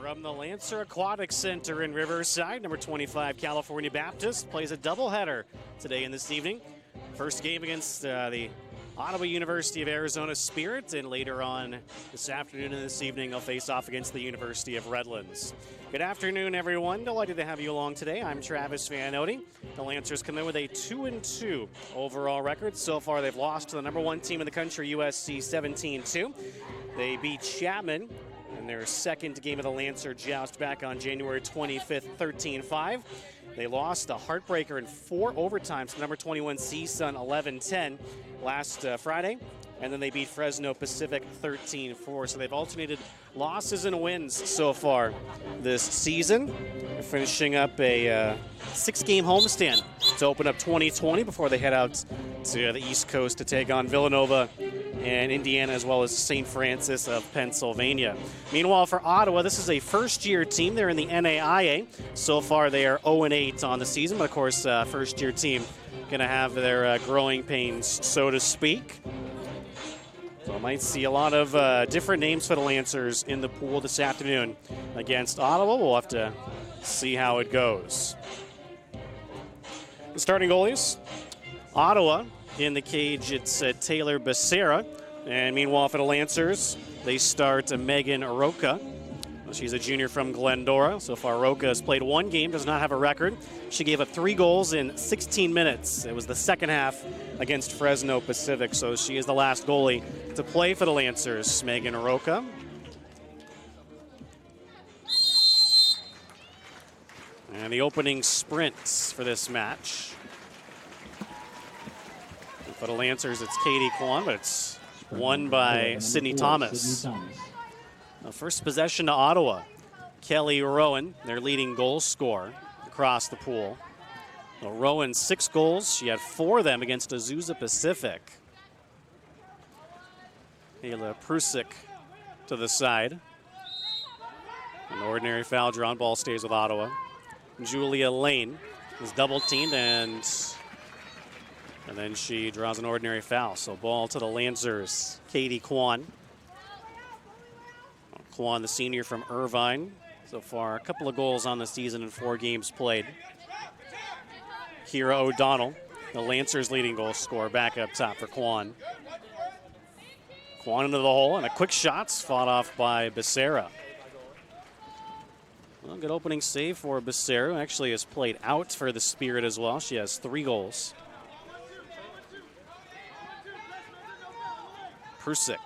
From the Lancer Aquatic Center in Riverside, number 25 California Baptist plays a doubleheader today and this evening. First game against the Ottawa University of Arizona Spirit, and later on this afternoon and this evening they'll face off against the University of Redlands. Good afternoon, everyone. Delighted to have you along today. I'm Travis Vanotti. The Lancers come in with a 2-2 overall record. So far they've lost to the number one team in the country, USC, 17-2. They beat Chapman in their second game of the Lancer Joust back on January 25th, 13-5. They lost a heartbreaker in 4 overtimes to number 21 CSUN 11-10 last Friday, and then they beat Fresno Pacific 13-4. So they've alternated losses and wins so far this season. They're finishing up a 6-game homestand to open up 2020 before they head out to the East Coast to take on Villanova and Indiana, as well as St. Francis of Pennsylvania. Meanwhile, for Ottawa, this is a first-year team. They're in the NAIA. So far, they are 0-8 on the season, but of course, first-year team going to have their growing pains, so to speak. So I might see a lot of different names for the Lancers in the pool this afternoon against Ottawa. We'll have to see how it goes. The starting goalies, Ottawa. In the cage, it's Taylor Becerra. And meanwhile, for the Lancers, they start Megan Roca. She's a junior from Glendora. So far, Roca has played 1 game, does not have a record. She gave up 3 goals in 16 minutes. It was the second half against Fresno Pacific, so she is the last goalie to play for the Lancers, Megan Roca. And the opening sprints for this match. For the Lancers, it's Katie Kwan, but it's won by Sydney Thomas. First possession to Ottawa. Kelly Rowan, their leading goal scorer across the pool. Well, Rowan, 6 goals. She had 4 of them against Azusa Pacific. Ayla Prusik to the side. An ordinary foul drawn. Ball stays with Ottawa. Julia Lane is double teamed, and then she draws an ordinary foul. So ball to the Lancers. Katie Kwan. Kwan, the senior from Irvine. So far, a couple of goals on the season in 4 games played. Kira O'Donnell, the Lancers' leading goal scorer, back up top for Kwan. Kwan into the hole, and a quick shot's fought off by Becerra. Well, good opening save for Becerra, who actually has played out for the Spirit as well. She has 3 goals. Prusik.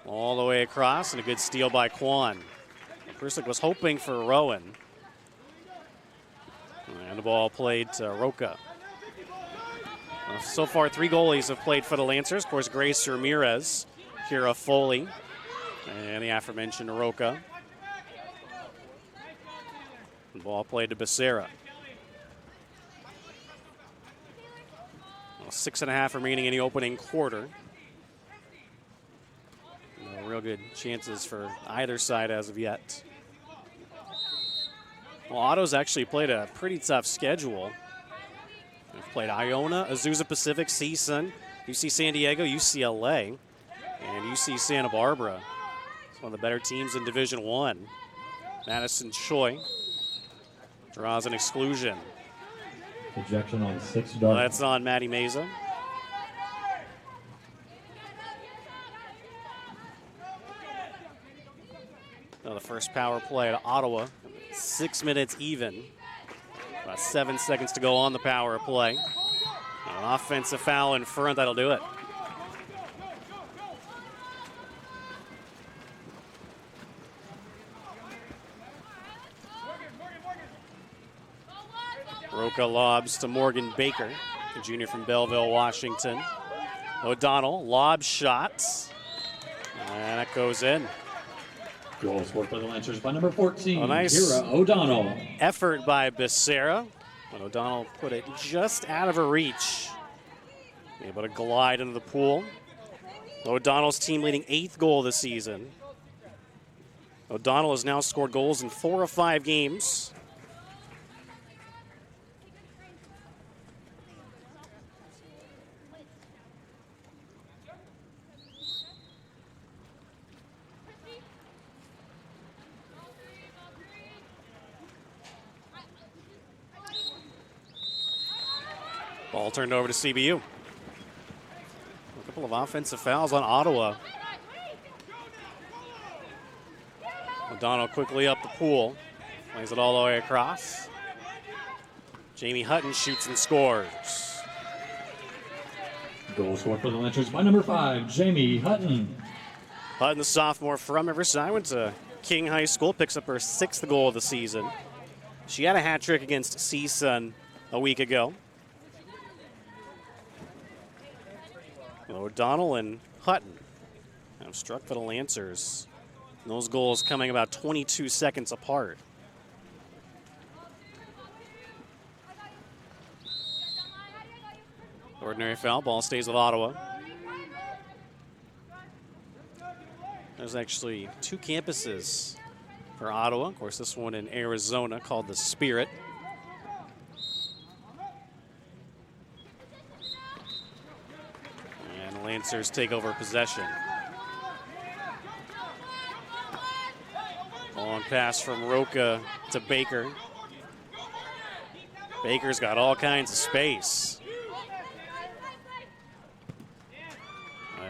All the way across, and a good steal by Kwan. Prusik was hoping for Rowan. And the ball played to Roca. So far, 3 goalies have played for the Lancers. Of course, Grace Ramirez, Kira Foley, and the aforementioned Roca. The ball played to Becerra. 6.5 remaining in the opening quarter. No real good chances for either side as of yet. Well, Otto's actually played a pretty tough schedule. They've played Iona, Azusa Pacific, CSUN, UC San Diego, UCLA, and UC Santa Barbara. It's one of the better teams in Division I. Madison Choi draws an exclusion. Ejection on 6 dark. Well, that's on Maddie Meza. Now the first power play to Ottawa. 6 minutes even. About 7 seconds to go on the power play. An offensive foul in front, that'll do it. Roca lobs to Morgan Baker, a junior from Belleville, Washington. O'Donnell, lob shots, and that goes in. Goal scored by the Lancers by number 14, nice Kira O'Donnell. Effort by Becerra, but O'Donnell put it just out of her reach. Able to glide into the pool. O'Donnell's team leading 8th goal this season. O'Donnell has now scored goals in 4 of 5 games. Ball turned over to CBU. A couple of offensive fouls on Ottawa. O'Donnell quickly up the pool. Plays it all the way across. Jamie Hutton shoots and scores. Goal scored for the Lancers by number 5, Jamie Hutton. Hutton, the sophomore from Riverside, went to King High School, picks up her 6th goal of the season. She had a hat trick against CSUN a week ago. O'Donnell and Hutton have struck for the Lancers. And those goals coming about 22 seconds apart. Ordinary foul, ball stays with Ottawa. There's actually 2 campuses for Ottawa. Of course, this one in Arizona called the Spirit. And the Lancers take over possession. Long pass from Roca to Baker. Baker's got all kinds of space.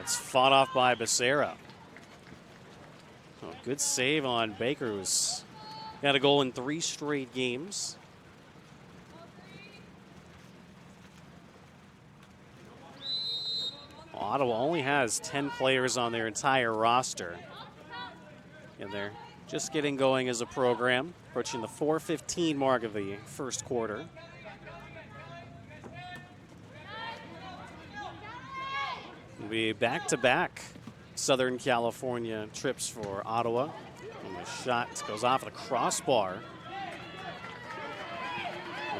It's fought off by Becerra. Oh, good save on Baker, who's got a goal in 3 straight games. Ottawa only has 10 players on their entire roster. And they're just getting going as a program, approaching the 4:15 mark of the first quarter. It'll be back-to-back Southern California trips for Ottawa. And the shot goes off the crossbar.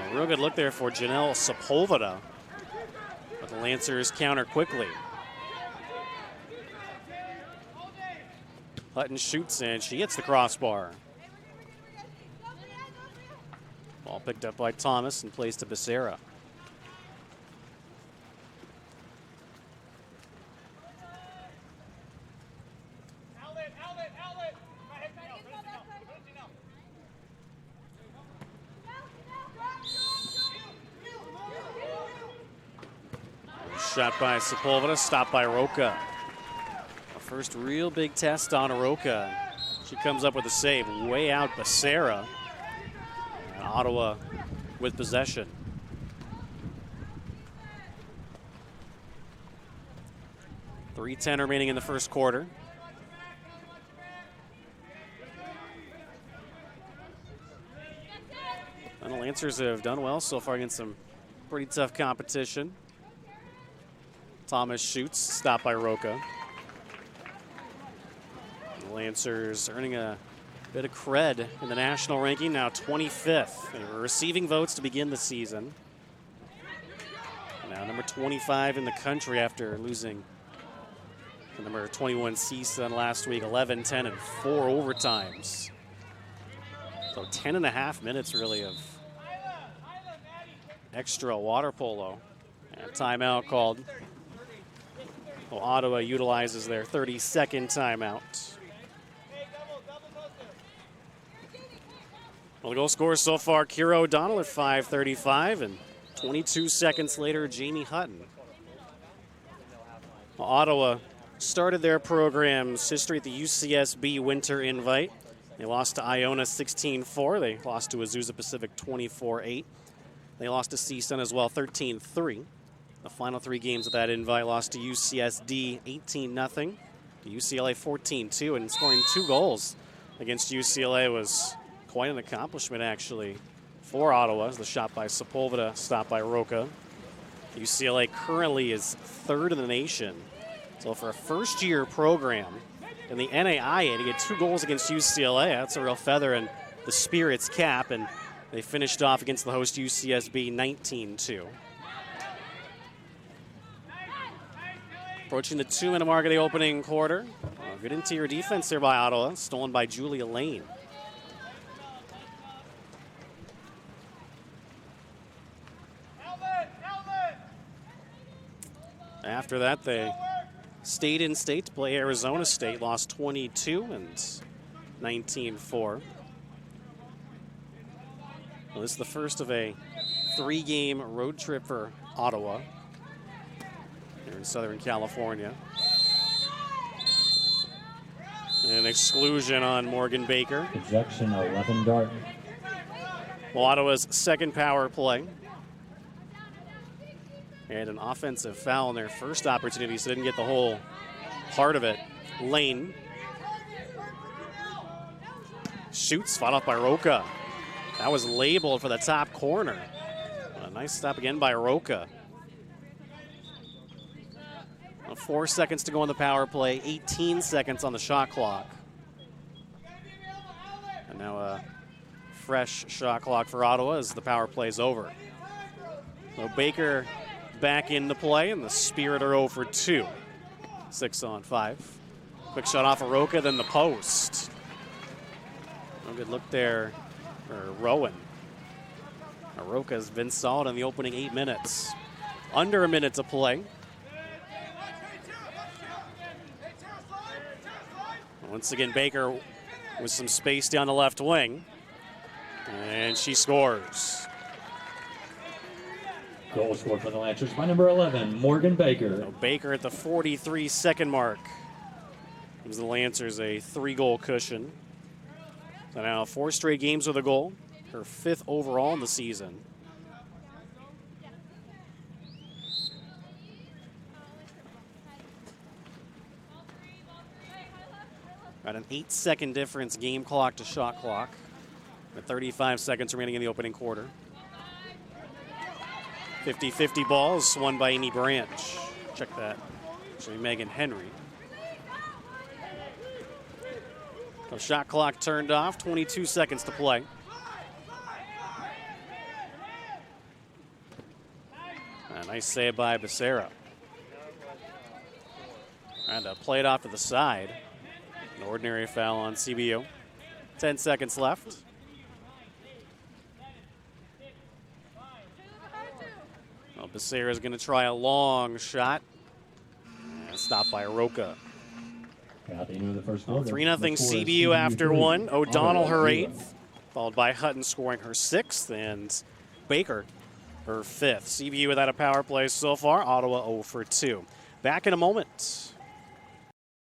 A real good look there for Janelle Sepulveda. But the Lancers counter quickly. Hutton shoots and she hits the crossbar. Ball picked up by Thomas and plays to Becerra. Shot by Sepulveda, stopped by Roca. A first real big test on Roca. She comes up with a save, way out Becerra. And Ottawa with possession. .310 remaining in the first quarter. And the Lancers have done well so far against some pretty tough competition. Thomas shoots, stopped by Roca. The Lancers earning a bit of cred in the national ranking, now 25th. They were receiving votes to begin the season. Now number 25 in the country after losing to number 21 CSUN last week, 11, 10, and 4 overtimes. So 10.5 minutes really of extra water polo. And timeout called. Well, Ottawa utilizes their 30-second timeout. Well, the goal scorer so far, Kira O'Donnell at 5:35, and 22 seconds later, Jamie Hutton. Well, Ottawa started their program's history at the UCSB Winter Invite. They lost to Iona 16-4. They lost to Azusa Pacific 24-8. They lost to CSUN as well 13-3. The final 3 games of that invite lost to UCSD 18-0, to UCLA 14-2, and scoring 2 goals against UCLA was quite an accomplishment actually for Ottawa. The shot by Sepulveda, stopped by Roca. UCLA currently is 3rd in the nation. So for a first-year program in the NAIA to get 2 goals against UCLA, that's a real feather in the Spirit's cap, and they finished off against the host UCSB 19-2. Approaching the 2-minute mark of the opening quarter. Good interior defense there by Ottawa, stolen by Julia Lane. After that, they stayed in state to play Arizona State, lost 22 and 19-4. Well, this is the first of a 3-game road trip for Ottawa here in Southern California. An exclusion on Morgan Baker. Ejection 11 dart. Well, Ottawa's second power play. And an offensive foul in their first opportunity, so didn't get the whole part of it. Lane shoots, fought off by Roca. That was labeled for the top corner. A nice stop again by Roca. 4 seconds to go on the power play, 18 seconds on the shot clock. And now a fresh shot clock for Ottawa as the power play is over. So Baker back into play, and the Spirit are 0 for 2. 6 on 5. Quick shot off of Roca, then the post. No good look there for Rowan. Roca has been solid in the opening 8 minutes. Under a minute to play. Once again, Baker with some space down the left wing. And she scores. Goal scored for the Lancers by number 11, Morgan Baker. So Baker at the 43-second mark gives the Lancers a 3-goal cushion. So now 4 straight games with a goal. Her 5th overall in the season. Got an 8-second difference game clock to shot clock with 35 seconds remaining in the opening quarter. 50-50 balls won by Amy Branch. Check that. Actually, Megan Henry. The shot clock turned off, 22 seconds to play. A nice save by Becerra. And play it off to the side. An ordinary foul on CBU. 10 seconds left. Well, Becerra is going to try a long shot. And stopped by Roca. At the end of the first quarter, 3-0 CBU after 3. one. O'Donnell her 0. 8th, followed by Hutton scoring her 6th, and Baker her 5th. CBU without a power play so far. Ottawa 0 for 2. Back in a moment.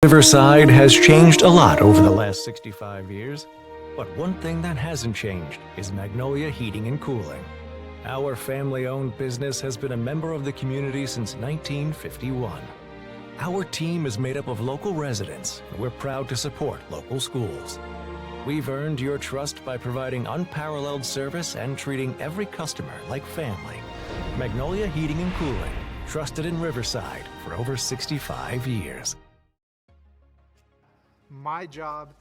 Riverside has changed a lot over the last 65 years, but one thing that hasn't changed is Magnolia Heating and Cooling. Our family-owned business has been a member of the community since 1951. Our team is made up of local residents, and we're proud to support local schools. We've earned your trust by providing unparalleled service and treating every customer like family. Magnolia Heating and Cooling, trusted in Riverside for over 65 years. My job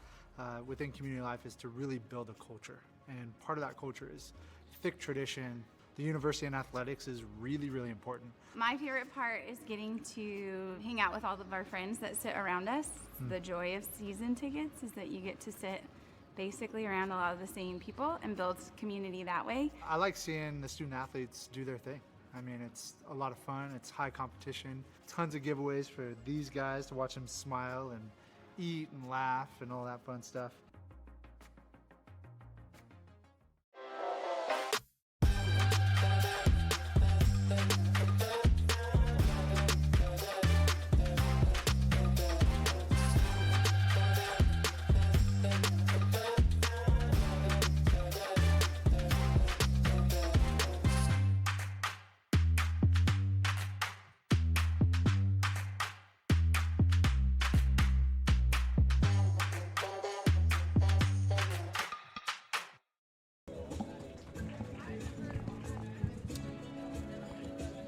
within community life is to really build a culture, and part of that culture is thick tradition. The university and athletics is really, really important. My favorite part is getting to hang out with all of our friends that sit around us. The joy of season tickets is that you get to sit basically around a lot of the same people and build community that way. I like seeing the student athletes do their thing. I mean, it's a lot of fun, it's high competition, tons of giveaways for these guys to watch them smile and eat and laugh and all that fun stuff.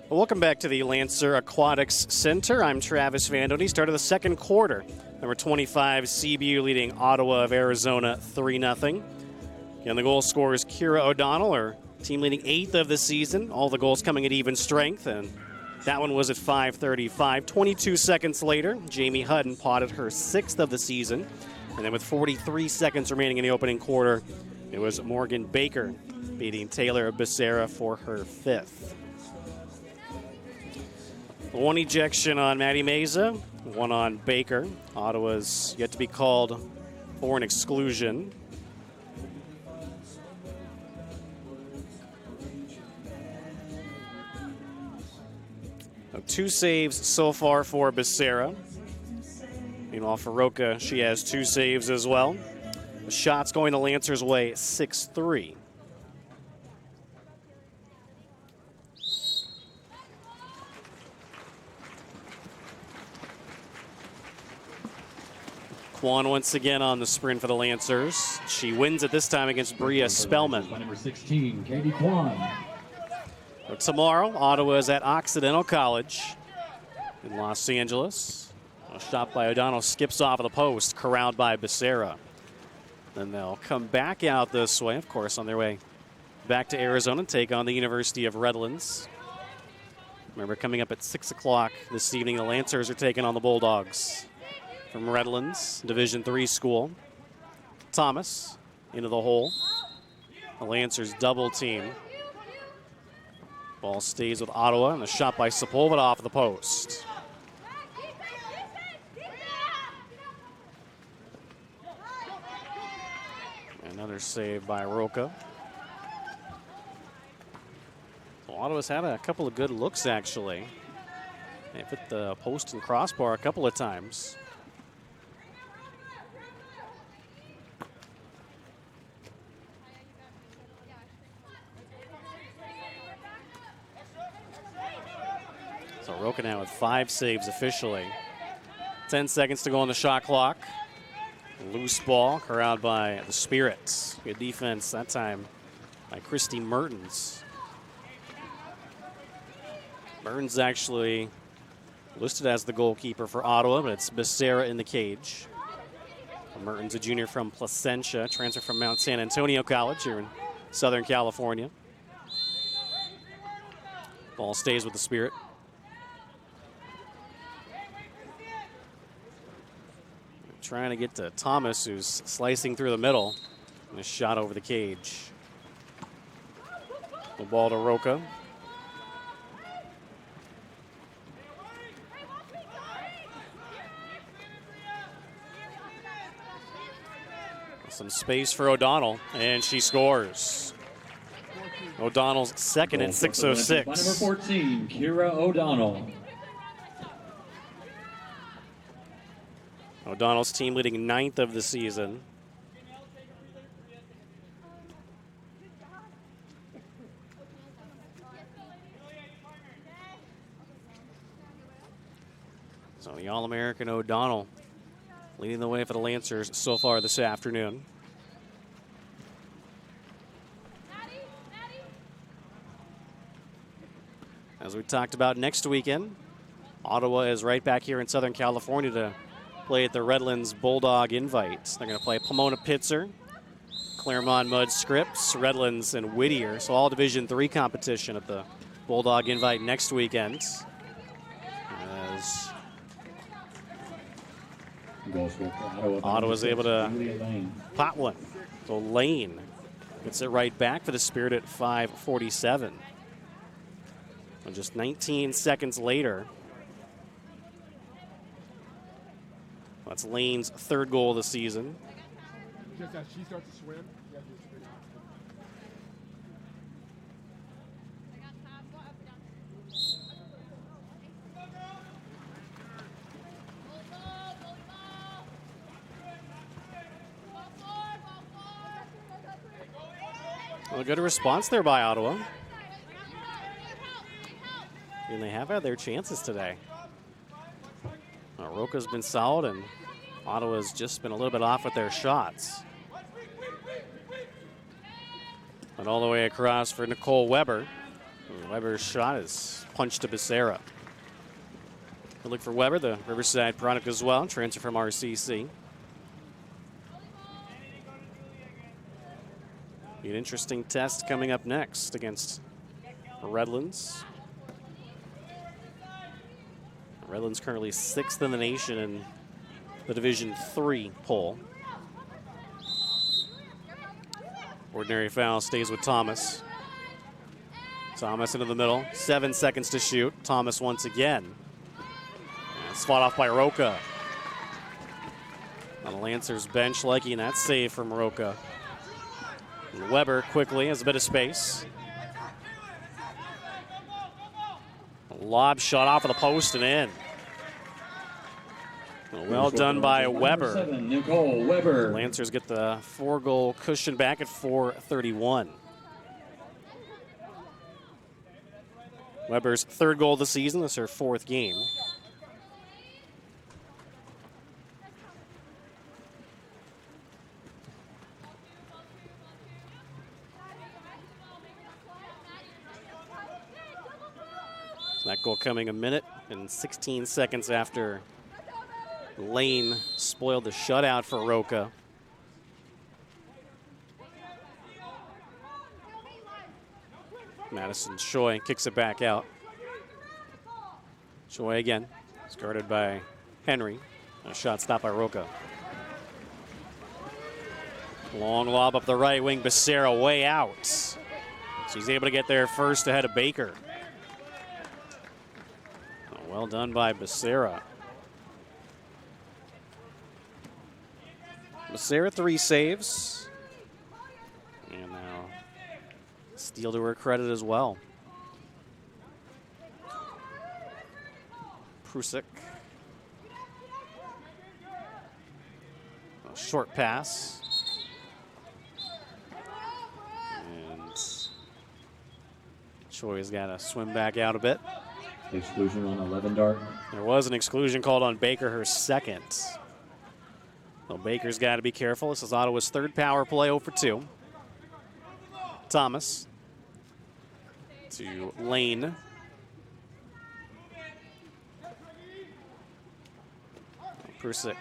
Welcome back to the Lancer Aquatics Center. I'm Travis Vandoni. Start of the second quarter. Number 25, CBU leading Ottawa of Arizona 3-0. And the goal scorer is Kira O'Donnell, her team leading 8th of the season. All the goals coming at even strength, and that one was at 5:35. 22 seconds later, Jamie Hutton potted her 6th of the season. And then with 43 seconds remaining in the opening quarter, it was Morgan Baker beating Taylor Becerra for her 5th. One ejection on Maddie Meza, one on Baker. Ottawa's yet to be called for an exclusion. 2 saves so far for Becerra. Meanwhile, for Roca, she has 2 saves as well. The shot's going the Lancers' way, 6-3. Kwan once again on the sprint for the Lancers. She wins it this time against Bria Spellman. By number 16, Katie Kwan. Tomorrow, Ottawa is at Occidental College in Los Angeles. A shot by O'Donnell skips off of the post, corralled by Becerra. Then they'll come back out this way, of course, on their way back to Arizona and take on the University of Redlands. Remember, coming up at 6 o'clock this evening, the Lancers are taking on the Bulldogs from Redlands, Division III school. Thomas into the hole. The Lancers double team. Ball stays with Ottawa, and a shot by Sepulveda off the post. Another save by Roca. Well, Ottawa's had a couple of good looks, actually. They've hit the post and crossbar a couple of times. So Roca now with 5 saves officially. 10 seconds to go on the shot clock. Loose ball corralled by the Spirits. Good defense that time by Christy Mertens. Mertens actually listed as the goalkeeper for Ottawa, but it's Becerra in the cage. Mertens, a junior from Placentia, transfer from Mount San Antonio College here in Southern California. Ball stays with the Spirit. Trying to get to Thomas, who's slicing through the middle. And a shot over the cage. The ball to Roca. Some space for O'Donnell, and she scores. O'Donnell's second at 6:06. By number 14, Kira O'Donnell. O'Donnell's team leading 9th of the season. So the All-American O'Donnell leading the way for the Lancers so far this afternoon. As we talked about next weekend, Ottawa is right back here in Southern California to play at the Redlands Bulldog Invite. They're going to play Pomona Pitzer, Claremont Mudd Scripps, Redlands, and Whittier. So all Division III competition at the Bulldog Invite next weekend. As Ottawa's able to pot one. So Lane gets it right back for the Spirit at 5:47. And just 19 seconds later, that's Lane's 3rd goal of the season. Just as she starts to swim, Well, a good response there by Ottawa. And they have had their chances today. Roca's been solid, and Ottawa's just been a little bit off with their shots. And all the way across for Nicole Weber. And Weber's shot is punched to Becerra. Good look for Weber, the Riverside product as well, transfer from RCC. Be an interesting test coming up next against Redlands. Redlands currently 6th in the nation in the Division III poll. Ordinary foul stays with Thomas. Thomas into the middle, 7 seconds to shoot. Thomas once again. And it's fought off by Roca. On the Lancers bench liking that save from Roca. And Weber quickly has a bit of space. Lob shot off of the post and in. Well done by Weber. 7, Nicole Weber. Lancers get the 4-goal cushion back at 4:31. Weber's 3rd goal of the season. This is her 4th game. That goal coming a minute and 16 seconds after Lane spoiled the shutout for Roca. Madison Choi kicks it back out. Choi again, it's guarded by Henry. A shot stopped by Roca. Long lob up the right wing, Becerra way out. She's able to get there first ahead of Baker. Well done by Becerra. Becerra 3 saves. And now steal to her credit as well. Prusik. A short pass. And Choi's got to swim back out a bit. Exclusion on 11 dart. There was an exclusion called on Baker, her 2nd. Well, Baker's got to be careful. This is Ottawa's 3rd power play, 0 for 2. Thomas to Lane. Prusik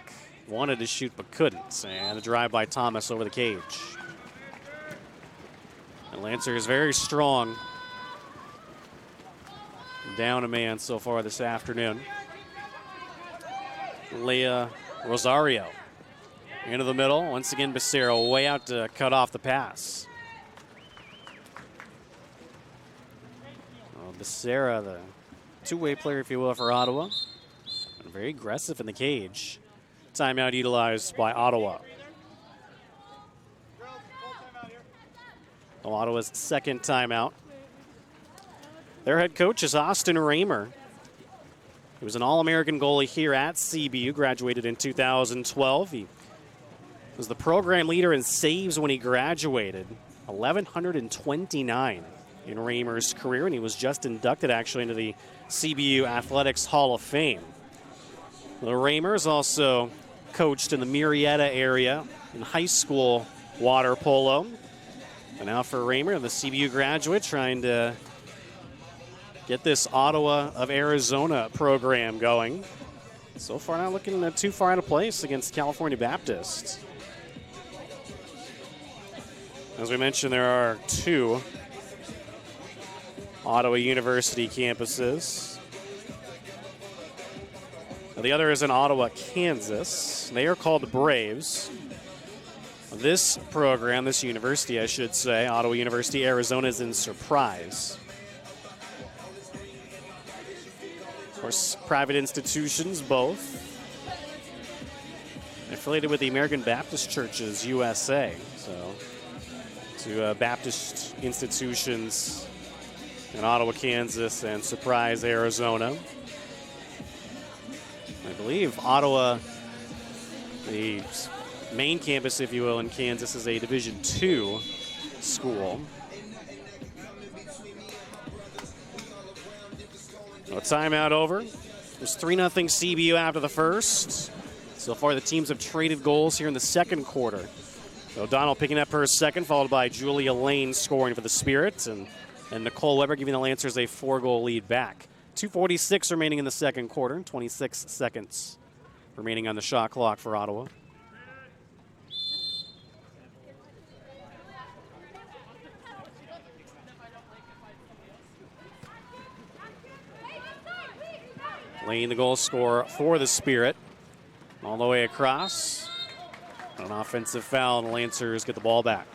wanted to shoot but couldn't. And a drive by Thomas over the cage. And Lancer is very strong. Down a man so far this afternoon. Leah Rosario into the middle. Once again, Becerra way out to cut off the pass. Becerra, the two-way player, if you will, for Ottawa. And very aggressive in the cage. Timeout utilized by Ottawa. Ottawa's 2nd timeout. Their head coach is Austin Raymer. He was an All-American goalie here at CBU, graduated in 2012. He was the program leader in saves when he graduated, 1,129 in Raymer's career, and he was just inducted actually into the CBU Athletics Hall of Fame. The Raymers also coached in the Murrieta area in high school water polo. And now for Raymer, the CBU graduate, trying to get this Ottawa of Arizona program going. So far not looking too far out of place against California Baptist. As we mentioned, there are 2 Ottawa University campuses. Now, the other is in Ottawa, Kansas. They are called the Braves. This program, this university, I should say, Ottawa University, Arizona, is in Surprise. Of course, private institutions, both. Affiliated with the American Baptist Churches USA. So, 2 Baptist institutions in Ottawa, Kansas, and Surprise, Arizona. I believe Ottawa, the main campus, if you will, in Kansas, is a Division II school. So timeout over. There's 3-0 CBU after the first. So far, the teams have traded goals here in the 2nd quarter. O'Donnell picking up her 2nd, followed by Julia Lane scoring for the Spirits, and Nicole Weber giving the Lancers a 4-goal lead back. 2:46 remaining in the 2nd quarter, 26 seconds remaining on the shot clock for Ottawa. Lane, the goal scorer for the Spirit. All the way across. An offensive foul, and the Lancers get the ball back.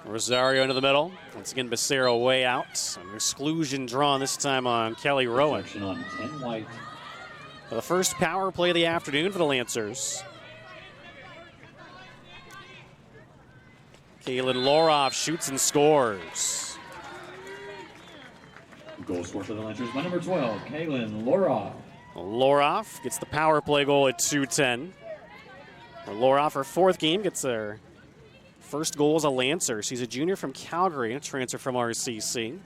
Rosario into the middle. Once again, Becerra way out. An exclusion drawn this time on Kelly Rowan. On 10 White. The first power play of the afternoon for the Lancers. Kaylin Loroff shoots and scores. Goal scored for the Lancers by number 12, Kaylin Loroff. Loroff gets the power play goal at 2:10. Loroff, her fourth game, gets her first goal as a Lancer. She's a junior from Calgary, a transfer from RCC.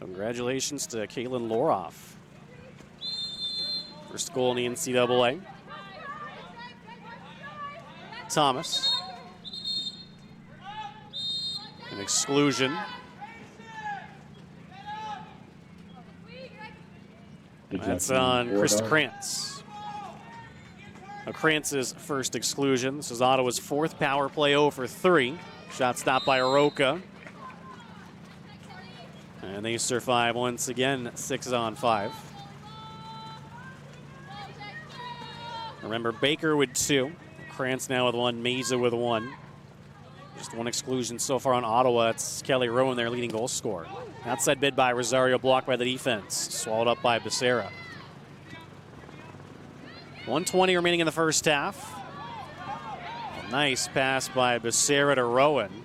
Congratulations to Kaylin Loroff. First goal in the NCAA. Thomas. An exclusion. That's on Chris Krantz. Now, Krantz's first exclusion. This is Ottawa's fourth power play 0 for 3. Shot stopped by Aroka. And they survive once again, 6-on-5. Remember, Baker with 2. Krantz now with 1. Meza with 1. Just one exclusion so far on Ottawa. It's Kelly Rowan, their leading goal scorer. Outside bid by Rosario, blocked by the defense. Swallowed up by Becerra. 1:20 remaining in the first half. A nice pass by Becerra to Rowan.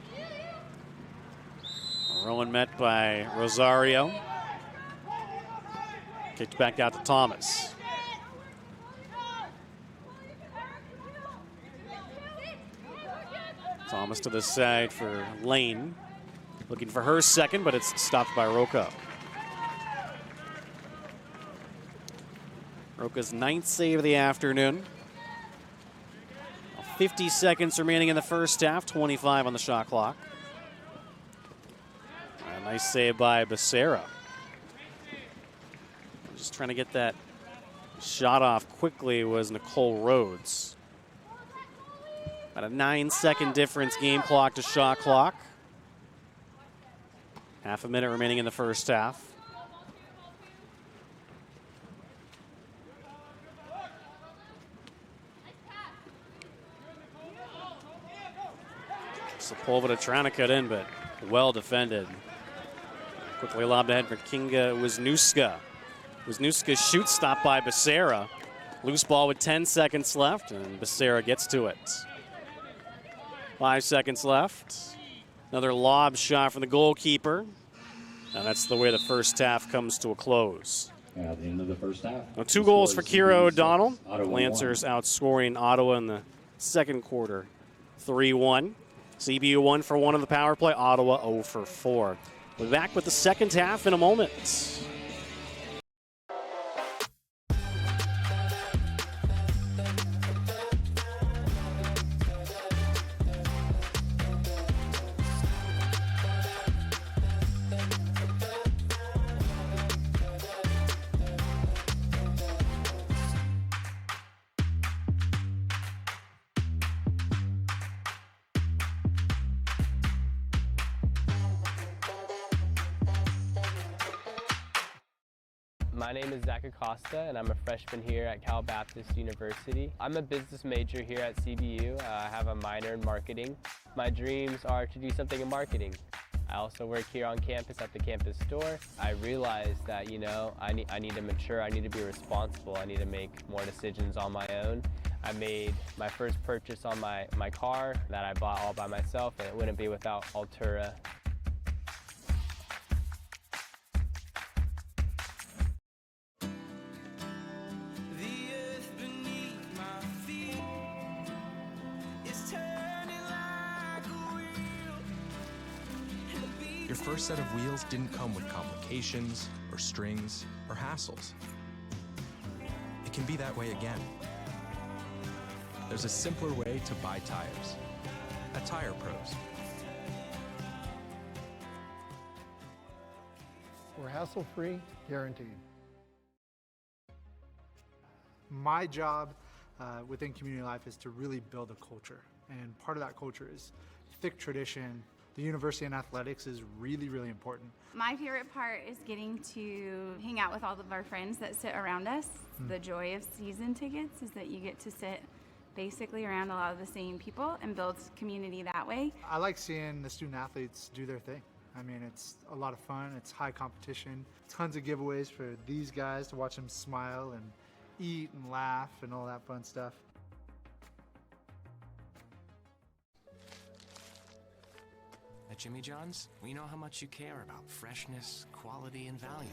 Rowan met by Rosario. Kicked back out to Thomas. Thomas to the side for Lane. Looking for her second, but it's stopped by Roca. Roca's 9th save of the afternoon. 50 seconds remaining in the first half, 25 on the shot clock. A nice save by Becerra. Just trying to get that shot off quickly was Nicole Rhodes. About a 9-second difference, game clock to shot clock. Half a minute remaining in the first half. Sepulveda trying to cut in, but well defended. Quickly lobbed ahead for Kinga Wisniewska. Wisniewska shoots, stopped by Becerra. Loose ball with 10 seconds left, and Becerra gets to it. 5 seconds left. Another lob shot from the goalkeeper. And that's the way the first half comes to a close. At the end of the first half. Now 2 goals for Kira O'Donnell. Lancers outscoring Ottawa in the second quarter, 3-1. CBU 1 for 1 on the power play. Ottawa 0 for 4. We'll be back with the second half in a moment. My name is Zach Acosta, and I'm a freshman here at Cal Baptist University. I'm a business major here at CBU. I have a minor in marketing. My dreams are to do something in marketing. I also work here on campus at the campus store. I realized that, I need to mature, I need to be responsible, I need to make more decisions on my own. I made my first purchase on my car that I bought all by myself, and it wouldn't be without Altura. Your first set of wheels didn't come with complications, or strings, or hassles. It can be that way again. There's a simpler way to buy tires. At Tire Pros. We're hassle-free, guaranteed. My job within community life is to really build a culture. And part of that culture is thick tradition. The university and athletics is really, really important. My favorite part is getting to hang out with all of our friends that sit around us. The joy of season tickets is that you get to sit basically around a lot of the same people and build community that way. I like seeing the student athletes do their thing. I mean, it's a lot of fun. It's high competition. Tons of giveaways for these guys to watch them smile and eat and laugh and all that fun stuff. At Jimmy John's, we know how much you care about freshness, quality, and value.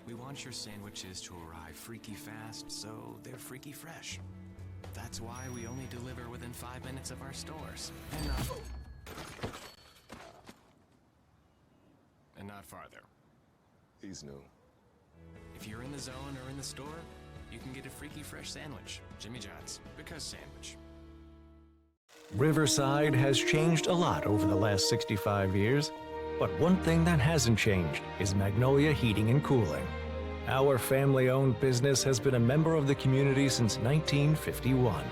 We want your sandwiches to arrive freaky fast, so they're freaky fresh. That's why we only deliver within 5 minutes of our stores. And not farther. He's new. If you're in the zone or in the store, you can get a freaky fresh sandwich. Jimmy John's, because sandwich. Riverside has changed a lot over the last 65 years, but one thing that hasn't changed is Magnolia Heating and Cooling. Our family-owned business has been a member of the community since 1951.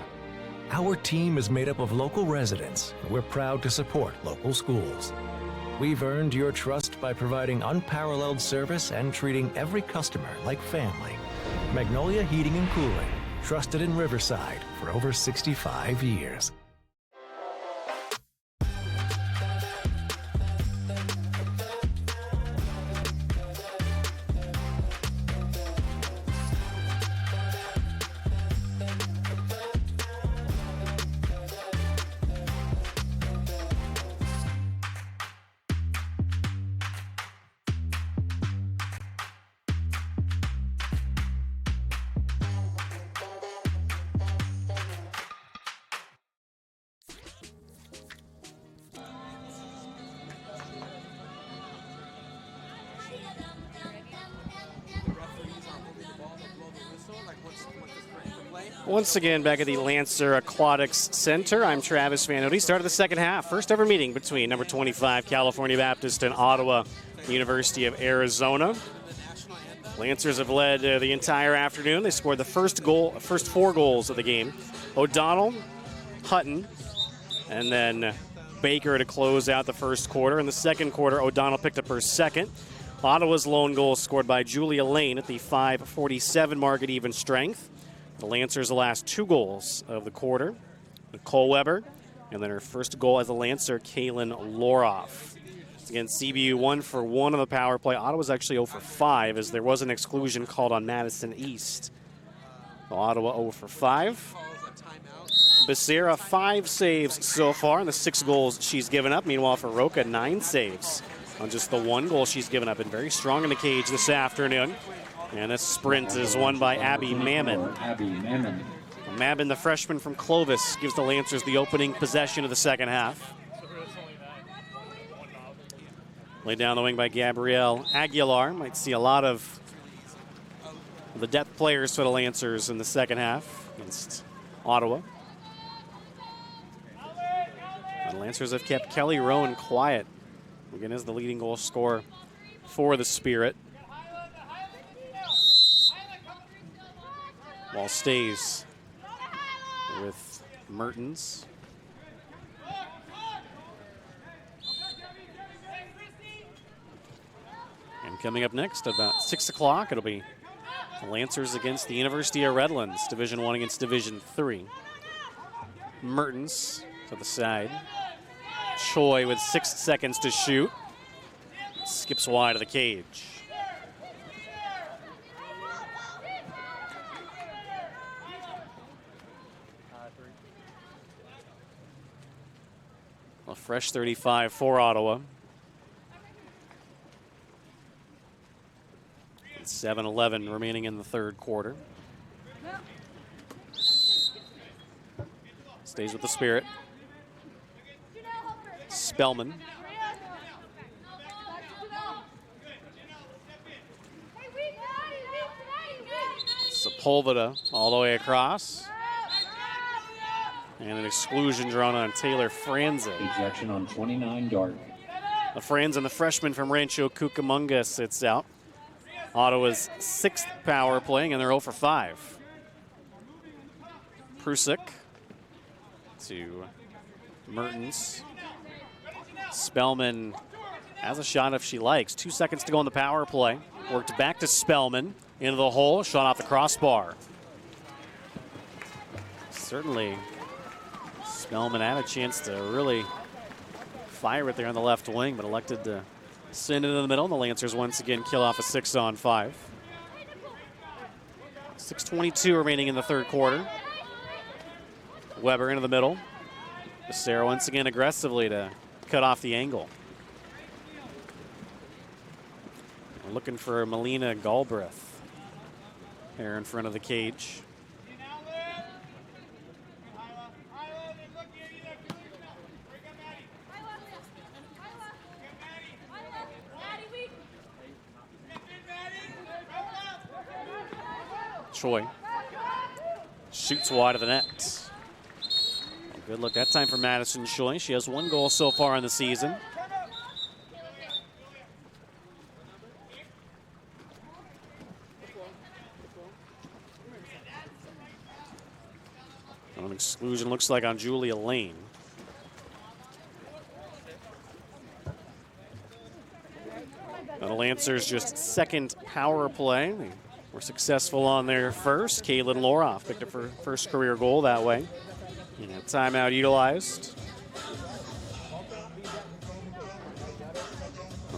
Our team is made up of local residents, and we're proud to support local schools. We've earned your trust by providing unparalleled service and treating every customer like family. Magnolia Heating and Cooling, trusted in Riverside for over 65 years. Once again, back at the Lancer Aquatics Center, I'm Travis Van Ote. Start of the second half. First ever meeting between number 25 California Baptist and Ottawa University of Arizona. Lancers have led the entire afternoon. They scored the first 4 goals of the game. O'Donnell, Hutton, and then Baker to close out the first quarter. In the second quarter, O'Donnell picked up her second. Ottawa's lone goal scored by Julia Lane at the 5:47 mark at even strength. The Lancers' the last 2 goals of the quarter. Nicole Weber, and then her first goal as a Lancer, Kaylin Loroff. Again, CBU 1 for 1 on the power play. Ottawa's actually 0 for 5 as there was an exclusion called on Madison East. Ottawa 0 for 5. Becerra 5 saves so far in the 6 goals she's given up. Meanwhile, for Roca, 9 saves on just the 1 goal she's given up. And very strong in the cage this afternoon. And this sprint is won by Abby Mammon. Mammon, the freshman from Clovis, gives the Lancers the opening possession of the second half. Laid down the wing by Gabrielle Aguilar. Might see a lot of the depth players for the Lancers in the second half against Ottawa. The Lancers have kept Kelly Rowan quiet. Again, is the leading goal scorer for the Spirit. Ball stays with Mertens. And coming up next, about 6 o'clock, it'll be the Lancers against the University of Redlands, Division I against Division III. Mertens to the side. Choi with 6 seconds to shoot. Skips wide of the cage. A fresh 35 for Ottawa. 7:11 remaining in the third quarter. Stays with the Spirit. Spellman. Sepulveda all the way across. And an exclusion drawn on Taylor Franzen. Ejection on 29 Dark. The Franzen, the freshman from Rancho Cucamonga, sits out. Ottawa's 6th power playing, and they're 0 for 5. Prusik to Mertens. Spellman has a shot if she likes. 2 seconds to go on the power play. Worked back to Spellman. Into the hole, shot off the crossbar. Certainly, Spellman had a chance to really fire it there on the left wing, but elected to send it in the middle. And the Lancers once again kill off a 6-on-5. 6:22 remaining in the third quarter. Weber into the middle. Becerra once again aggressively to cut off the angle. We're looking for Melina Galbraith here in front of the cage. Choi shoots wide of the net. Good look that time for Madison Choi. She has 1 goal so far in the season. An exclusion looks like on Julia Lane. Now the Lancers just second power play. They were successful on their first. Caitlin Loroff picked up her first career goal that way. Timeout utilized.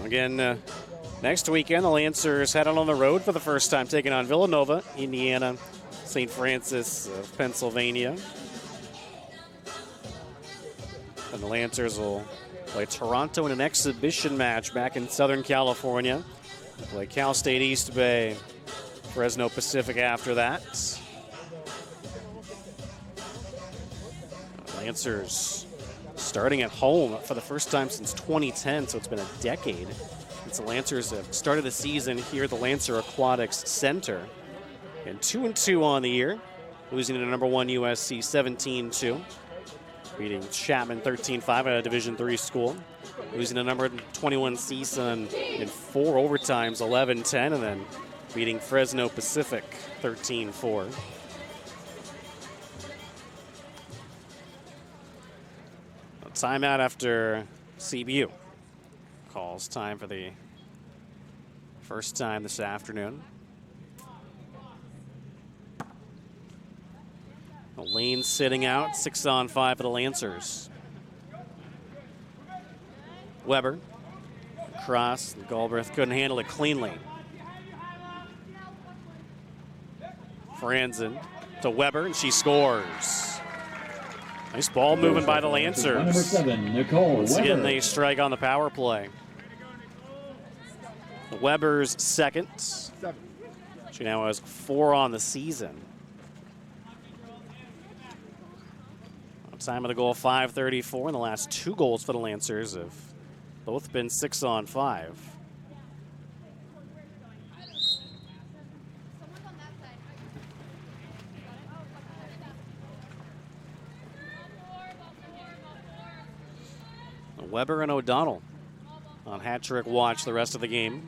Again, next weekend, the Lancers head out on the road for the first time, taking on Villanova, Indiana, St. Francis of Pennsylvania. And the Lancers will play Toronto in an exhibition match back in Southern California. They'll play Cal State East Bay, Fresno Pacific after that. Lancers starting at home for the first time since 2010, so it's been a decade since the Lancers have started the season here at the Lancer Aquatics Center. And 2-2 on the year, losing to number 1 USC 17-2, beating Chapman 13-5 at a Division III school, losing to number 21 CSUN in 4 overtimes 11-10, and then beating Fresno Pacific 13-4. Timeout after CBU calls time for the first time this afternoon. Lane sitting out, 6-on-5 for the Lancers. Weber, cross, Galbraith couldn't handle it cleanly. Franzen to Weber, and she scores. Nice ball moving by the Lancers. Number 7, Nicole Once Weber. again, they strike on the power play. Weber's second. She now has 4 on the season. Time of the goal, 5:34, and the last 2 goals for the Lancers have both been 6-on-5. Weber and O'Donnell on hat-trick watch the rest of the game.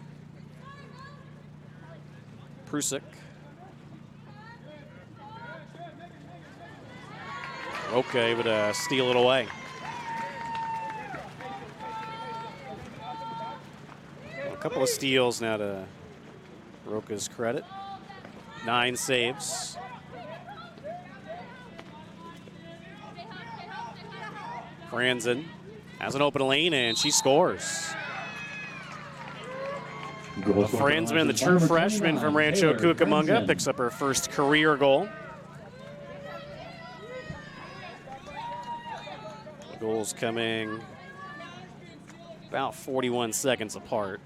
Prusik. Okay, but steal it away. A couple of steals now to Roca's credit. 9 saves. Franzen has an open lane, and she scores. Franzman, the true freshman from Rancho Cucamonga, picks up her first career goal. The goals coming about 41 seconds apart.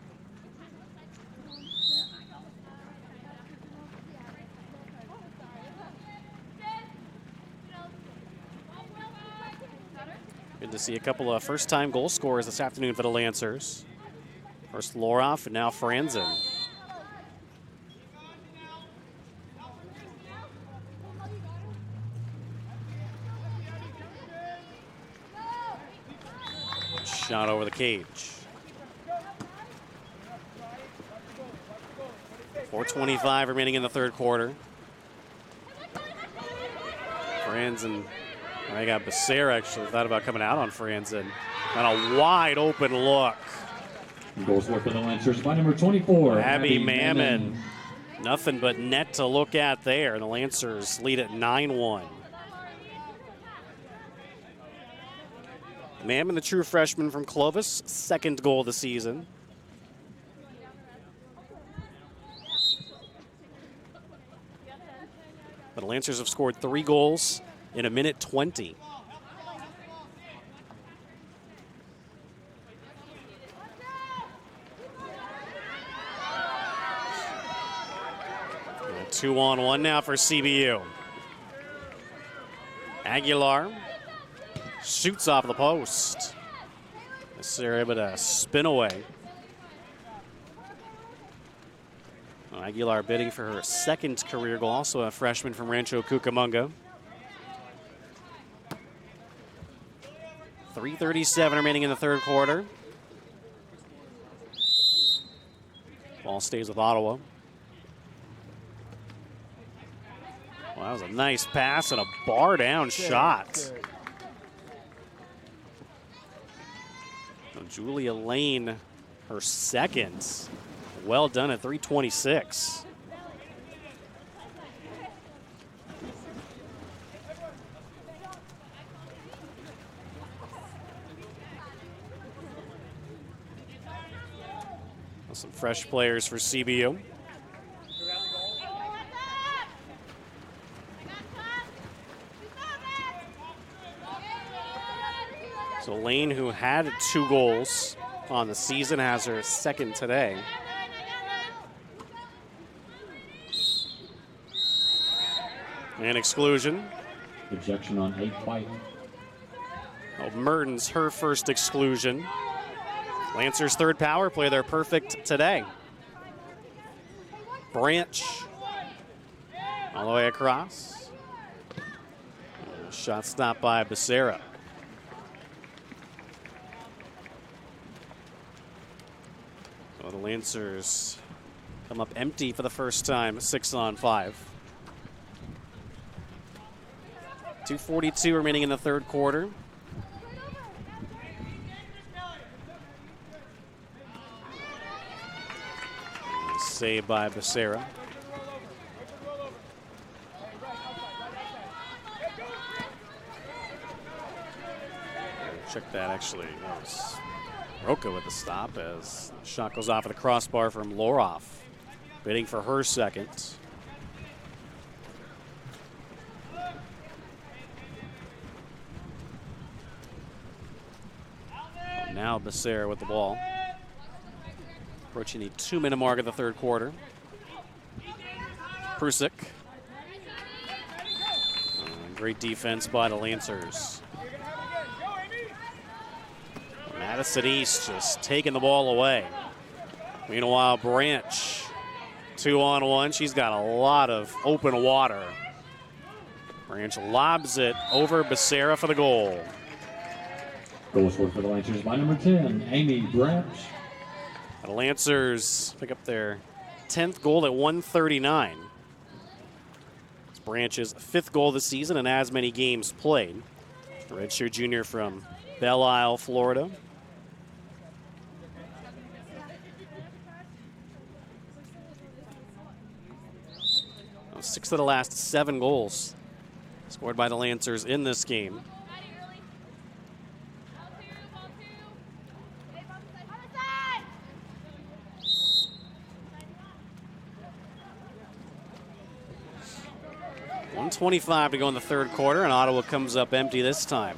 Good to see a couple of first-time goal scorers this afternoon for the Lancers. First Loroff and now Franzen. Shot over the cage. 4:25 remaining in the third quarter. Franzen. I got Becerra actually thought about coming out on Franzen. And a wide open look. Goal scored for the Lancers by number 24. Abby Mammon. Nothing but net to look at there. The Lancers lead at 9-1. Mammon, the true freshman from Clovis, second goal of the season. The Lancers have scored 3 goals in a minute 20. And a 2-on-1 now for CBU. Aguilar shoots off the post. They're able to spin away. Aguilar bidding for her second career goal, also a freshman from Rancho Cucamonga. 3:37 remaining in the third quarter. Ball stays with Ottawa. Well, that was a nice pass and a bar down shot. Julia Lane, her second. Well done at 3:26. Some fresh players for CBU. So Lane, who had 2 goals on the season, has her second today. And exclusion. Ejection on 8 White. Oh, Mertens, her first exclusion. Lancers' third power play, they're perfect today. Branch all the way across. Shot stopped by Becerra. So the Lancers come up empty for the first time, 6-on-5. 2:42 remaining in the third quarter. Saved by Becerra. Check that, actually. That was Roca with the stop as the shot goes off of the crossbar from Loroff. Bidding for her second. Now Becerra with the ball. Approaching the 2-minute mark of the third quarter. Prusik. Great defense by the Lancers. Madison East just taking the ball away. Meanwhile, Branch, 2-on-1. She's got a lot of open water. Branch lobs it over Becerra for the goal. Goal scored for the Lancers by number 10, Amy Branch. The Lancers pick up their 10th goal at 1:39. It's Branch's 5th goal of the season and as many games played. A redshirt junior from Belle Isle, Florida. Now, 6 of the last 7 goals scored by the Lancers in this game. .125 to go in the third quarter, and Ottawa comes up empty this time.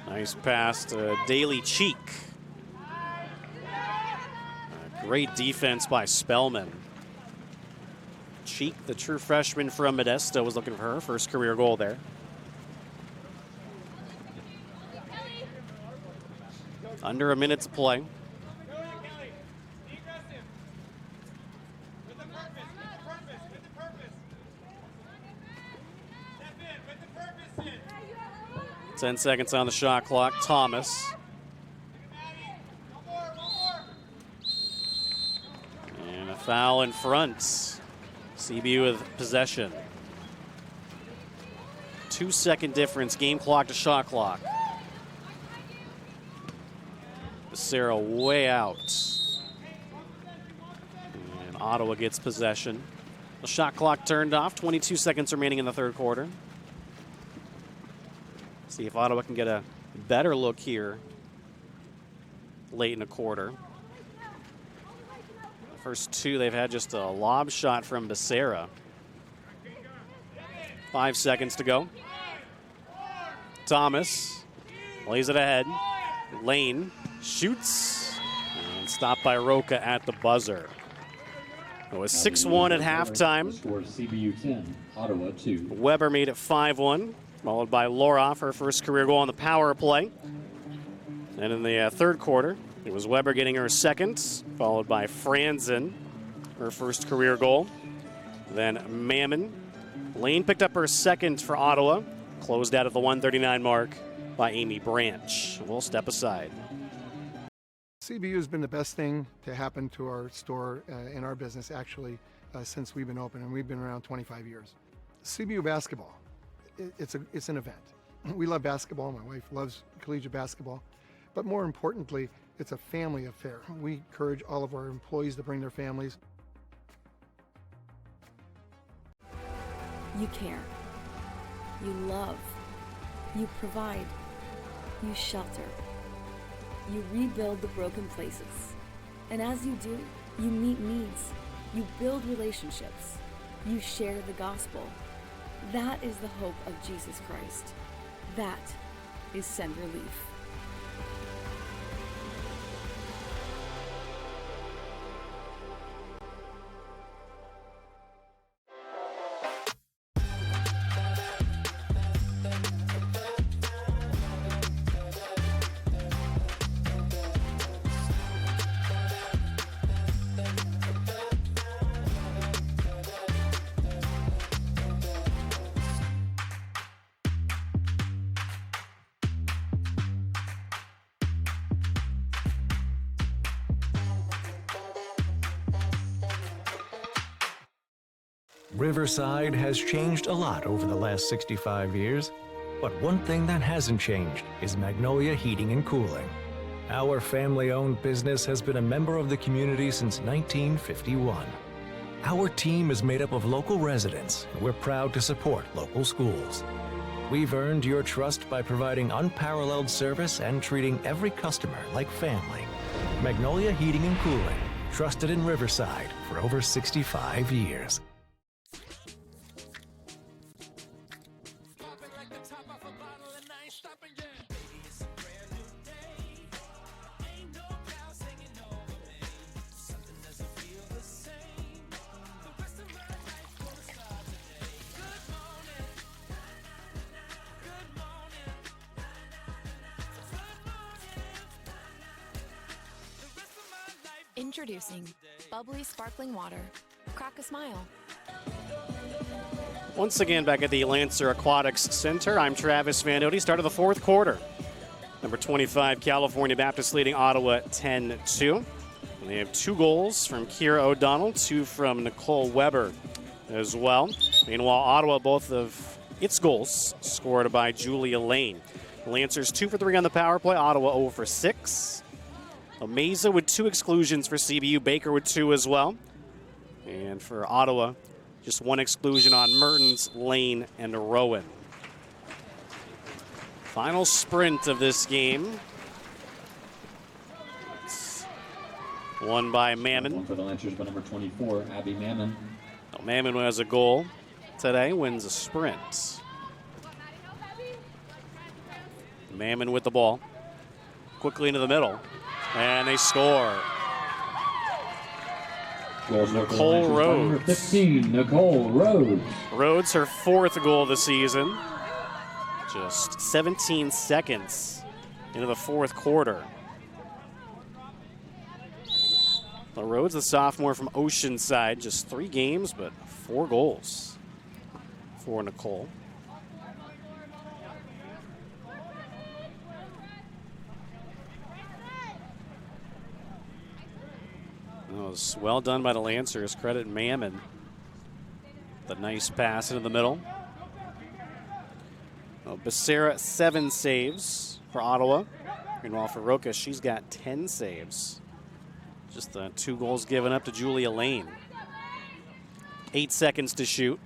Nice pass to Daly Cheek. Great defense by Spellman. Cheek, the true freshman from Modesto, was looking for her first career goal there. Under a minute to play. Ten seconds on the shot clock. Thomas. And a foul in front. CBU with possession. 2-second difference, game clock to shot clock. Becerra way out. And Ottawa gets possession. The shot clock turned off. 22 seconds remaining in the third quarter. See if Ottawa can get a better look here late in the quarter. The first two, they've had just a lob shot from Becerra. 5 seconds to go. Thomas lays it ahead. Lane shoots and stopped by Roca at the buzzer. It was 6-1 at halftime. Score CBU 10, Ottawa 2. Weber made it 5-1, followed by Loroff, her first career goal on the power play. And in the third quarter, it was Weber getting her second, followed by Franzen, her first career goal. Then Mammon. Lane picked up her second for Ottawa, closed out at the 139 mark by Amy Branch. We'll step aside. CBU has been the best thing to happen to our store in our business actually since we've been open, and we've been around 25 years. CBU basketball, it's an event. We love basketball. My wife loves collegiate basketball. But more importantly, it's a family affair. We encourage all of our employees to bring their families. You care. You love. You provide. You shelter. You rebuild the broken places. And as you do, you meet needs. You build relationships. You share the gospel. That is the hope of Jesus Christ. That is Send Relief. Riverside has changed a lot over the last 65 years, but one thing that hasn't changed is Magnolia Heating and Cooling. Our family-owned business has been a member of the community since 1951. Our team is made up of local residents, and we're proud to support local schools. We've earned your trust by providing unparalleled service and treating every customer like family. Magnolia Heating and Cooling, trusted in Riverside for over 65 years. Introducing bubbly sparkling water. Crack a smile. Once again, back at the Lancer Aquatics Center, I'm Travis Van Ote. Start of the fourth quarter. Number 25, California Baptist leading Ottawa 10-2. And they have 2 goals from Kira O'Donnell, 2 from Nicole Weber as well. Meanwhile, Ottawa, both of its goals scored by Julia Lane. The Lancers 2 for 3 on the power play. Ottawa 0 for 6. Mesa with 2 exclusions for CBU. Baker with 2 as well. And for Ottawa, just 1 exclusion on Mertens, Lane, and Rowan. Final sprint of this game. It's won by Mammon. One for the Lancers by number 24, Abby Mammon. Mammon has a goal today, wins a sprint. Mammon with the ball. Quickly into the middle. And they score. Nicole Rhodes. Number 15, Nicole Rhodes. Rhodes, her 4th goal of the season. Just 17 seconds into the 4th quarter. The Rhodes, the sophomore from Oceanside, just 3 games, but 4 goals for Nicole. That was well done by the Lancers. Credit Mammon. The nice pass into the middle. Becerra, 7 saves for Ottawa. Meanwhile, for Roca, she's got 10 saves. Just the 2 goals given up to Julia Lane. 8 seconds to shoot.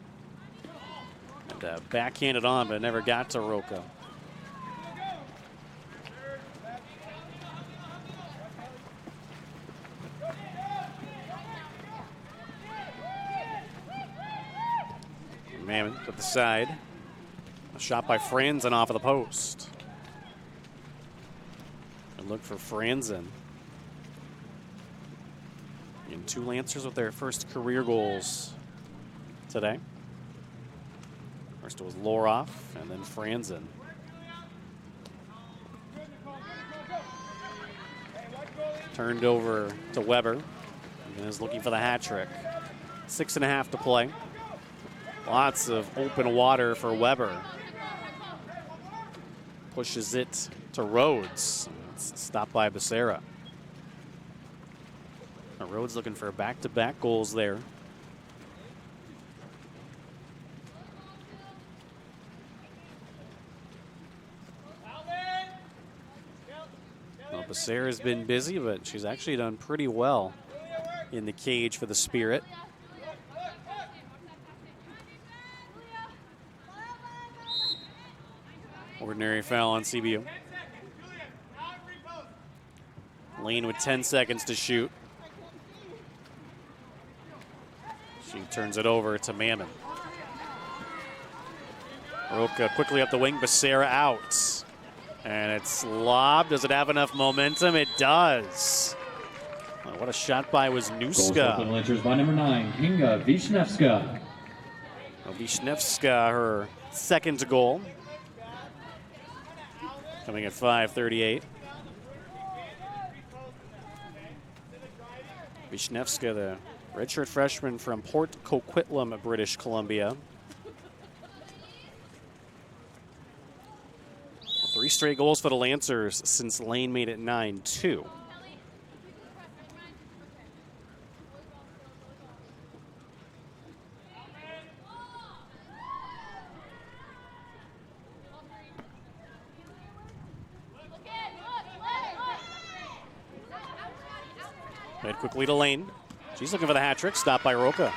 And backhanded on, but never got to Roca. Mammon to the side. A shot by Franzen off of the post. And look for Franzen. And 2 Lancers with their first career goals today. First it was Loroff and then Franzen. Turned over to Weber and is looking for the hat trick. 6.5 to play. Lots of open water for Weber. Pushes it to Rhodes. It's stopped by Becerra. Rhodes looking for back-to-back goals there. Well, Becerra's been busy, but she's actually done pretty well in the cage for the Spirit. Ordinary foul on CBU. Lane with 10 seconds to shoot. She turns it over to Mammon. Roca quickly up the wing, Becerra out. And it's lobbed. Does it have enough momentum? It does. Oh, what a shot by Wisniewska. Goal Lancers by number 9, Kinga Wisniewska. Well, Wisniewska, her second goal. Coming at 5:38. Wisniewska, the redshirt freshman from Port Coquitlam, British Columbia. 3 straight goals for the Lancers since Lane made it 9-2. Played quickly to Lane. She's looking for the hat trick, stopped by Roca.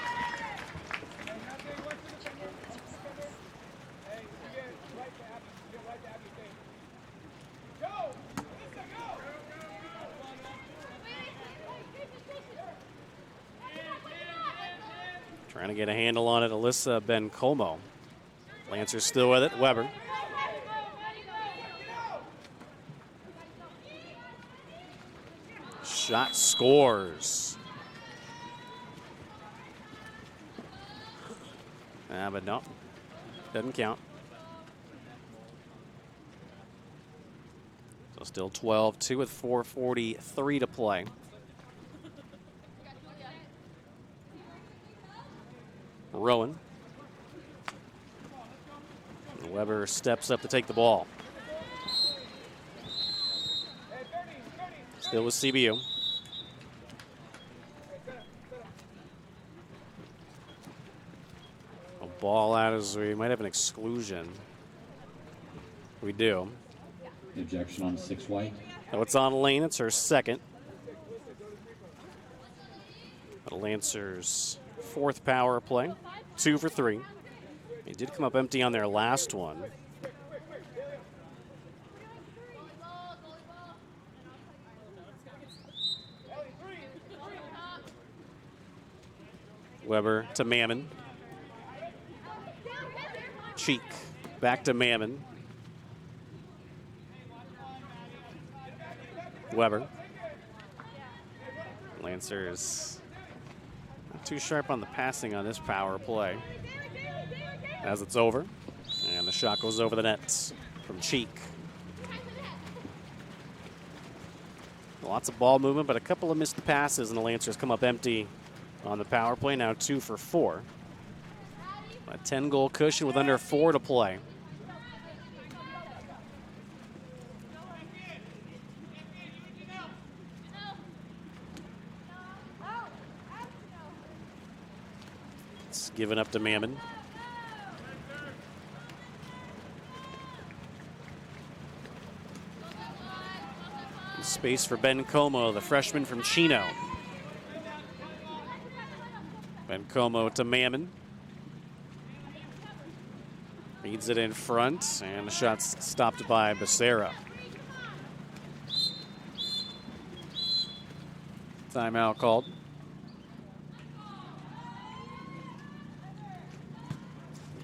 Trying to get a handle on it, Alyssa Bencomo. Lancers still with it, Weber. Shot scores. But no, doesn't count. So still 12-2 with 4:43 to play. Rowan. Weber steps up to take the ball. Still with CBU. A ball out as we might have an exclusion. We do. Ejection on 6 white. So it's on Lane. It's her second. The Lancers' 4th power play. 2 for 3. They did come up empty on their last one. Weber to Mammon. Cheek back to Mammon. Weber. Lancers not too sharp on the passing on this power play. As it's over, and the shot goes over the net from Cheek. Lots of ball movement, but a couple of missed passes, and the Lancers come up empty on the power play, now 2 for 4. A 10-goal cushion with under 4 to play. It's given up to Mammon. Space for Bencomo, the freshman from Chino. Bencomo to Mammon. Feeds it in front, and the shot's stopped by Becerra. Timeout called.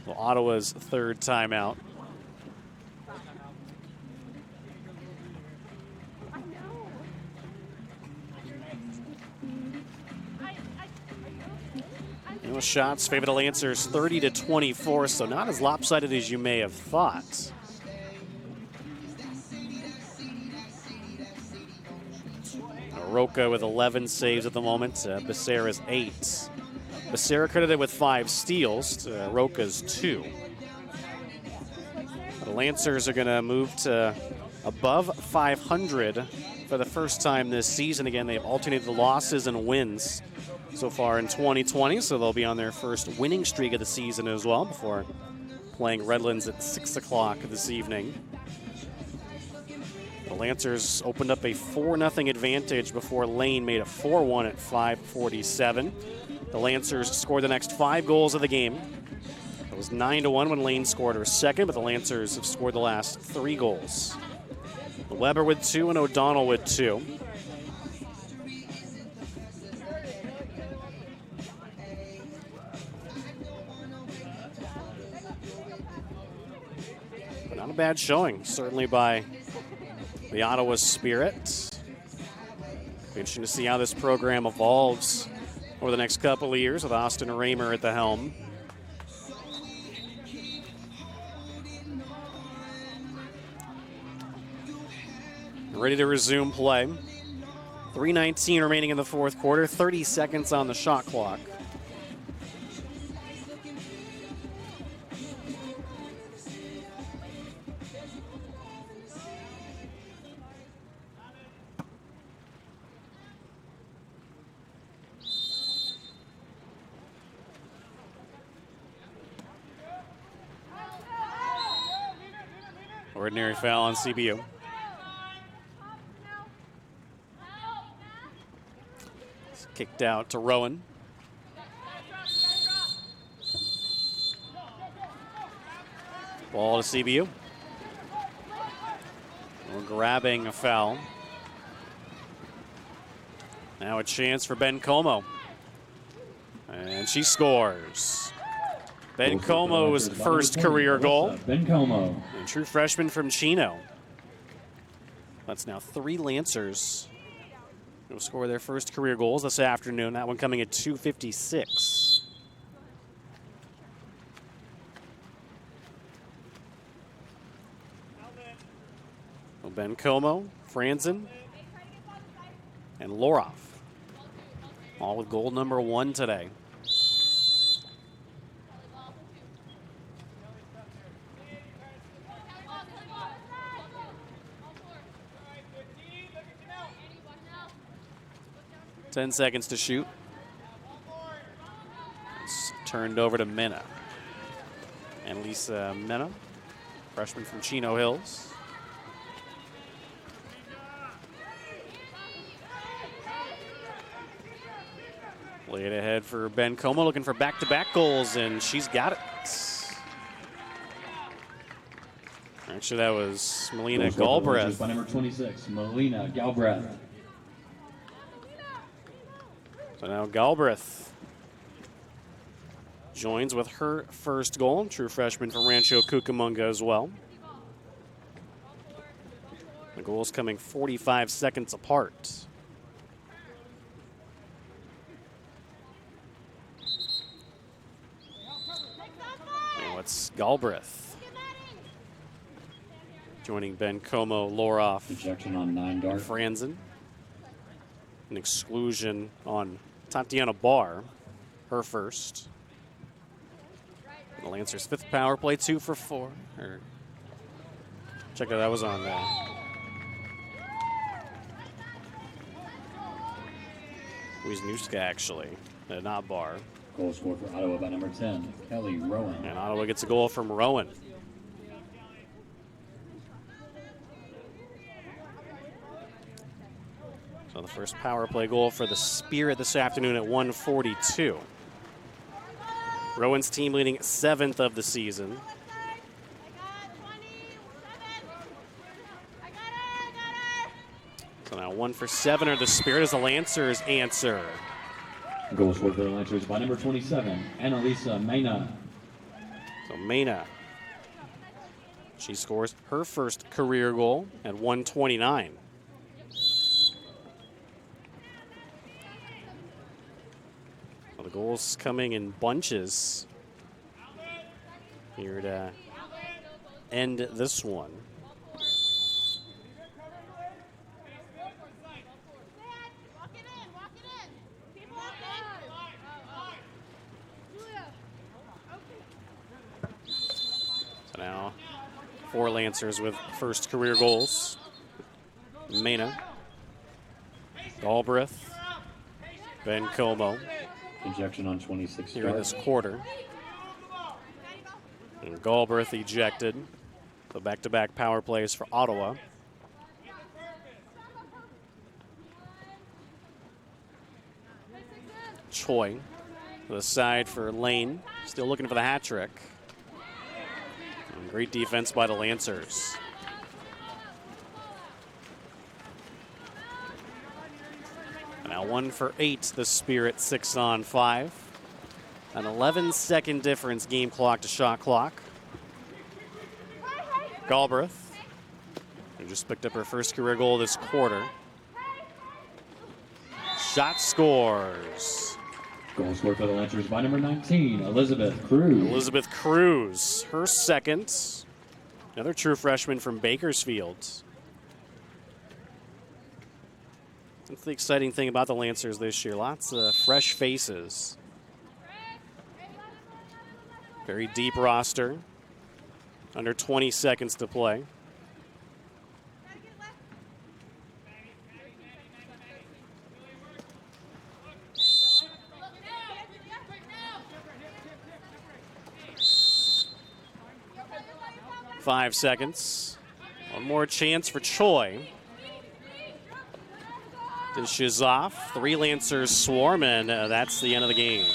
Well, Ottawa's third timeout. Shots favor the Lancers 30-24, so not as lopsided as you may have thought. Roca with 11 saves at the moment. Becerra's 8. Becerra credited with 5 steals. Roca's 2. The Lancers are going to move to above 500 for the first time this season. Again, they've alternated the losses and wins so far in 2020, so they'll be on their first winning streak of the season as well before playing Redlands at 6 o'clock this evening. The Lancers opened up a 4-0 advantage before Lane made it 4-1 at 5:47. The Lancers scored the next 5 goals of the game. It was 9-1 when Lane scored her second, but the Lancers have scored the last 3 goals. Weber with 2 and O'Donnell with 2. Not a bad showing, certainly by the Ottawa Spirit. Be interesting to see how this program evolves over the next couple of years with Austin Raymer at the helm. Ready to resume play. 3:19 remaining in the fourth quarter, 30 seconds on the shot clock. Ordinary foul on CBU. It's kicked out to Rowan. Ball to CBU. We're grabbing a foul. Now a chance for Bencomo. And she scores. Bencomo's first career goal. Bencomo. A true freshman from Chino. That's now 3 Lancers who will score their first career goals this afternoon. That one coming at 2:56. Well, Bencomo, Franzen, and Loroff, all with goal number 1 today. Ten seconds to shoot. It's turned over to Mena. And Lisa Mena, freshman from Chino Hills. Play it ahead for Bencomo, looking for back-to-back goals, and she's got it. Actually, that was Melina Galbraith. By number 26, Melina Galbraith. So now Galbraith joins with her first goal. True freshman from Rancho Cucamonga as well. The goals coming 45 seconds apart. Now it's Galbraith joining Bencomo, Loroff, Ejection on 9 dart. and Franzen. An exclusion on Tatiana Barr, her first. The Lancers' 5th power play, 2 for 4. Check that was on Wisniewska, actually, not Barr. Goal scored for Ottawa by number 10, Kelly Rowan. And Ottawa gets a goal from Rowan. So the first power play goal for the Spirit this afternoon at 1:42. Rowan's team leading 7th of the season. So now 1 for 7 are the Spirit as the Lancers answer. Goal scored for the Lancers by number 27, Annalisa Mena. So Mena, she scores her first career goal at 1:29. Well, the goals coming in bunches here to end this one. So now 4 Lancers with first career goals. Mena, Galbraith, Ben Como. Ejection on 26 Here in this quarter. And Galbraith ejected. So back-to-back power plays for Ottawa. Choi to the side for Lane. Still looking for the hat trick. And great defense by the Lancers. And now 1 for 8, the Spirit 6 on 5. An 11-second difference, game clock to shot clock. Galbraith, who just picked up her first career goal this quarter. Shot scores. Goal scored for the Lancers by number 19, Elizabeth Cruz. Elizabeth Cruz, her second. Another true freshman from Bakersfield. That's the exciting thing about the Lancers this year. Lots of fresh faces. Very deep roster. Under 20 seconds to play. Five seconds. One more chance for Choi. Dishes off. 3 Lancers swarm, and that's the end of the game.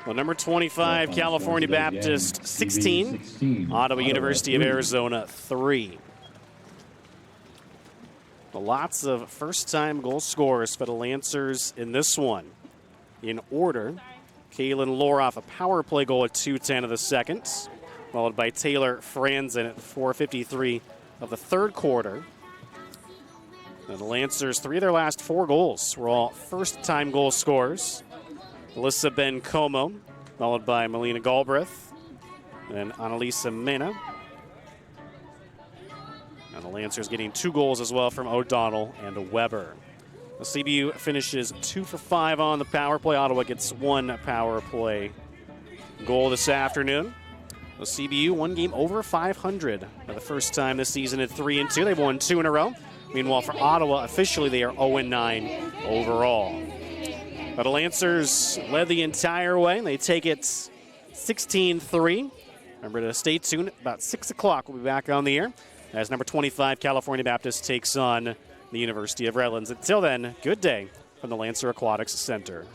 Well, number 25, California Baptist 16. Ottawa University of Arizona 3. Well, lots of first-time goal scorers for the Lancers in this one. In order, Kaylin Loroff, a power play goal at 2:10 of the second, followed by Taylor Franzen at 4:53 of the third quarter. And the Lancers, 3 of their last 4 goals were all first-time goal scorers. Alyssa Ben Como, followed by Melina Galbraith, and Annalisa Mena. And the Lancers getting 2 goals as well from O'Donnell and Weber. The CBU finishes 2 for 5 on the power play. Ottawa gets 1 power play goal this afternoon. The CBU 1 game over 500 for the first time this season at 3-2. They've won 2 in a row. Meanwhile, for Ottawa, officially they are 0-9 overall. But the Lancers led the entire way. They take it 16-3. Remember to stay tuned. About 6 o'clock, we'll be back on the air as number 25, California Baptist, takes on the University of Redlands. Until then, good day from the Lancer Aquatics Center.